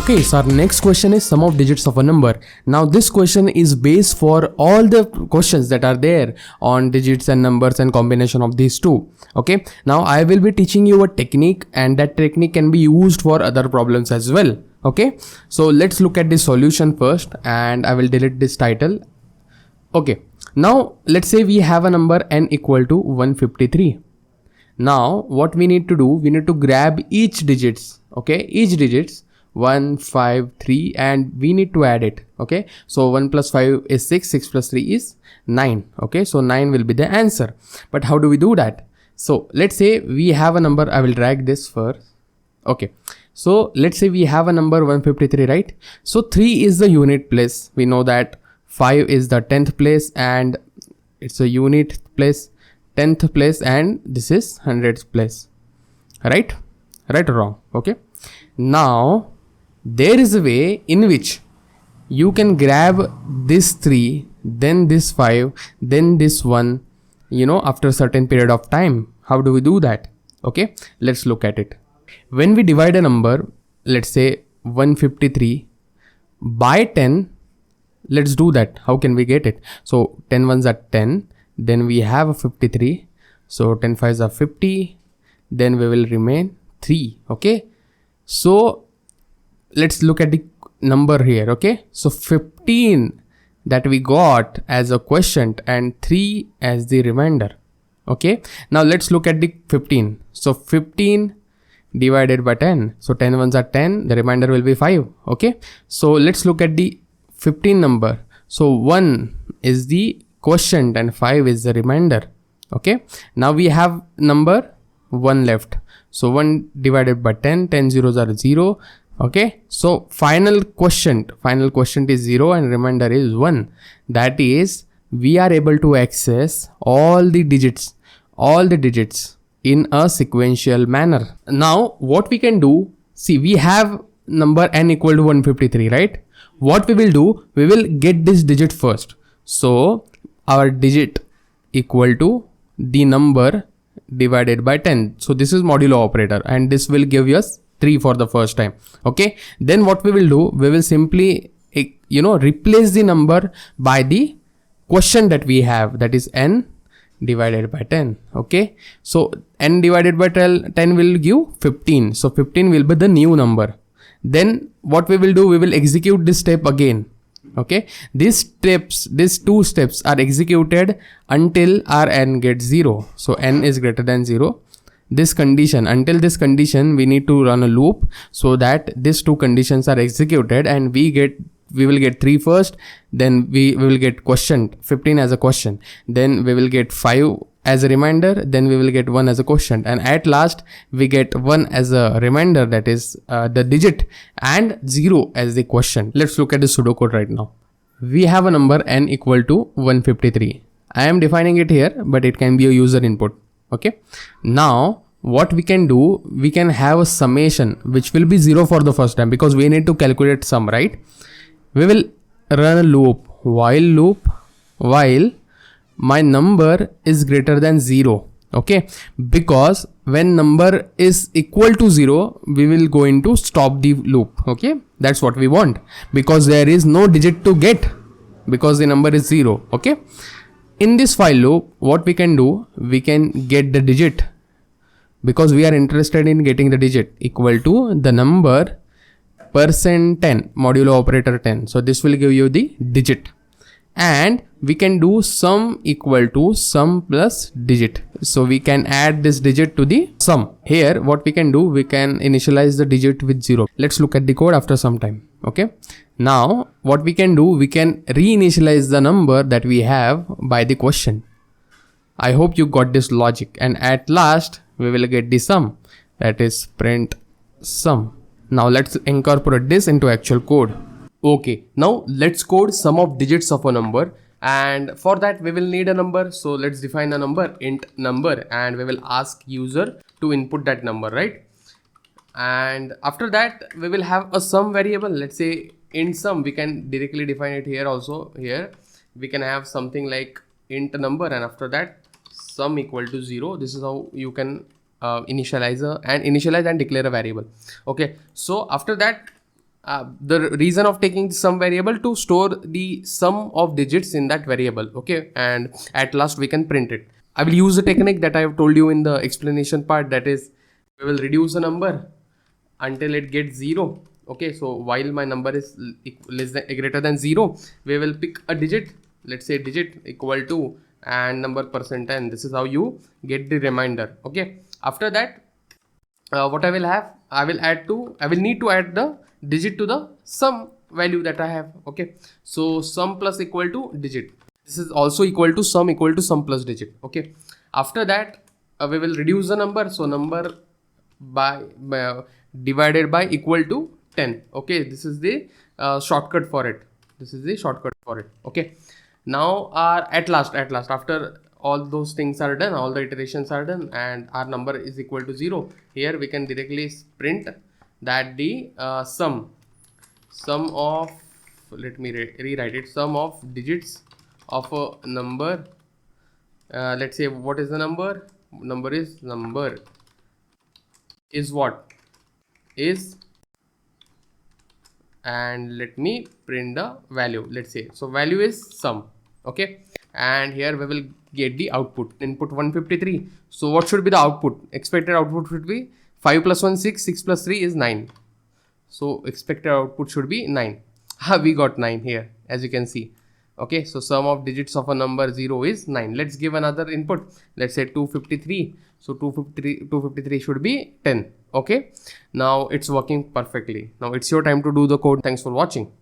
Okay, so our next question is sum of digits of a number. Now this question is based for all the questions that are there on digits and numbers and combination of these two. Okay, now I will be teaching you a technique, and that technique can be used for other problems as well. Okay, so let's look at the solution first, and I will delete this title. Okay, now let's say we have a number n equal to 153. Now what we need to do, we need to grab each digits. Okay, each digits 1, 5, 3, and we need to add it. Okay, so 1 plus 5 is 6, 6 plus 3 is 9. Okay, so 9 will be the answer. But how do we do that? So let's say we have a number. I will drag this first. Okay, so let's say we have a number 153, right? So 3 is the unit place. We know that 5 is the 10th place, and it's a unit place, 10th place, and this is 100th place. Right or wrong? Okay, now there is a way in which you can grab this 3, then this 5, then this 1, after a certain period of time. How do we do that? Okay, let's look at it. When we divide a number, let's say 153 by 10, let's do that. How can we get it? So 10 ones are 10, then we have a 53, so 10 fives are 50, then we will remain 3. Okay, so let's look at the number here. Okay, so 15 that we got as a quotient and 3 as the remainder. Okay, now let's look at the 15. So 15 divided by 10, so 10 ones are 10, the remainder will be 5. Okay, so let's look at the 15 number. So 1 is the quotient and 5 is the remainder. Okay, now we have number 1 left. So 1 divided by 10, 10 zeros are 0. Okay, so final quotient is 0 and remainder is 1. That is, we are able to access all the digits in a sequential manner. Now what we can do, see, we have number n equal to 153, right? What we will do, we will get this digit first. So our digit equal to the number divided by 10. So this is modulo operator, and this will give us 3 for the first time. Okay, then what we will do, we will simply replace the number by the quotient that we have, that is n divided by 10. Okay, so n divided by 10 will give 15, so 15 will be the new number. Then what we will do, we will execute this step again. Okay, these two steps are executed until our n gets 0. So n is greater than 0. Until this condition, we need to run a loop so that these two conditions are executed, and we will get 3 first, then we will get quotient 15 as a quotient, then we will get 5 as a remainder, then we will get 1 as a quotient, and at last we get 1 as a remainder, that is the digit, and 0 as the quotient. Let's look at the pseudocode right now. We have a number n equal to 153. I am defining it here, but it can be a user input. Okay, now what we can do, we can have a summation which will be 0 for the first time, because we need to calculate sum, right? We will run a loop, while my number is greater than 0. Okay, because when number is equal to 0, we will going to stop the loop. Okay, that's what we want, because there is no digit to get, because the number is 0. Okay, in this while loop, what we can do, we can get the digit, because we are interested in getting the digit equal to the number %10 modulo operator 10. So this will give you the digit, and we can do sum equal to sum plus digit. So we can add this digit to the sum. Here what we can do, we can initialize the digit with 0. Let's look at the code after some time. Okay, now what we can do, we can reinitialize the number that we have by the quotient. I hope you got this logic, and at last we will get the sum, that is print sum. Now let's incorporate this into actual code. Okay, now let's code sum of digits of a number, and for that we will need a number. So let's define a number, int number, and we will ask user to input that number, right? And after that we will have a sum variable. Let's say int sum, we can directly define it here also. Here we can have something like int number, and after that sum equal to 0. This is how you can initialize and declare a variable. Okay, so after that the reason of taking some variable to store the sum of digits in that variable. Okay, and at last we can print it. I will use the technique that I have told you in the explanation part, that is, we will reduce a number until it gets 0. Okay, so while my number is less than greater than 0, we will pick a digit, let's say digit equal to and number %10. This is how you get the remainder. Okay, after that, what I will have, I will need to add the digit to the sum value that I have. Okay, so sum plus equal to digit, this is also equal to sum plus digit. Okay, after that, we will reduce the number, so number by divided by equal to 10. Okay, this is the shortcut for it. Okay, now at last after all those things are done, all the iterations are done, and our number is equal to 0, here we can directly print that the sum of, let me rewrite it, sum of digits of a number, let's say, what is the number is what is, and let me print the value, let's say, so value is sum. Okay, and here we will get the output, input 153. So what should be the output? Expected output should be 5 plus 1 6, 6 plus 3 is 9. So expected output should be 9. We got 9 here, as you can see. Okay, so sum of digits of a number 0 is 9. Let's give another input, let's say 253. So 253 should be 10. Okay, now it's working perfectly. Now it's your time to do the code. Thanks for watching.